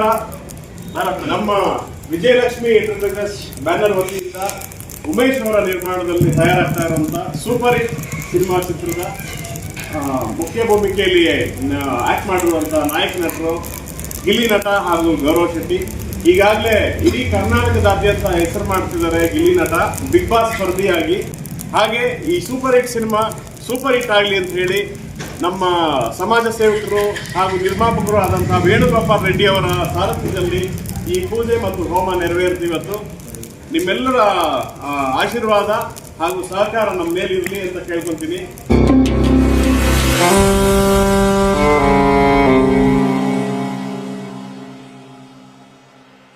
ನಮಸ್ಕಾರ. ನಮ್ಮ Vijayalakshmi enterprises banner ವತಿಯಿಂದ ಉಮೇಶ್ ಅವರ ನಿರ್ಮಾಣದಲ್ಲಿ ತಯಾರಾಗ್ತಾ ಇರುವಂಥ ಸೂಪರ್ ಹಿಟ್ ಸಿನಿಮಾ ಚಿತ್ರದ ಮುಖ್ಯ ಭೂಮಿಕೆಯಲ್ಲಿ ಆಕ್ಟ್ ಮಾಡಿರುವಂಥ ನಾಯಕ ನಟರು ಗಿಲ್ಲಿ ನಟ ಹಾಗೂ ಗೌರವ್ ಶೆಟ್ಟಿ. ಈಗಾಗಲೇ ಇಡೀ ಕರ್ನಾಟಕದಾದ್ಯಂತ ಹೆಸರು ಮಾಡ್ತಿದ್ದಾರೆ ಗಿಲ್ಲಿ ನಟ ಬಿಗ್ ಬಾಸ್ ಸ್ಪರ್ಧಿಯಾಗಿ. ಹಾಗೆ ಈ super hit cinema super hit ಆಗಲಿ ಅಂತ ಹೇಳಿ ನಮ್ಮ ಸಮಾಜ ಸೇವಕರು ಹಾಗೂ ನಿರ್ಮಾಪಕರು ಆದಂತಹ ವೇಣುಗೋಪಾಲ್ ರೆಡ್ಡಿ ಅವರ ಸಾರಥ್ಯದಲ್ಲಿ ಈ ಪೂಜೆ ಮತ್ತು ಹೋಮ ನೆರವೇರ್ತೀವತ್ತು. ನಿಮ್ಮೆಲ್ಲರ ಆಶೀರ್ವಾದ ಹಾಗೂ ಸಹಕಾರ ನಮ್ಮ ಮೇಲಿರಲಿ ಅಂತ ಕೇಳ್ಕೊತೀನಿ.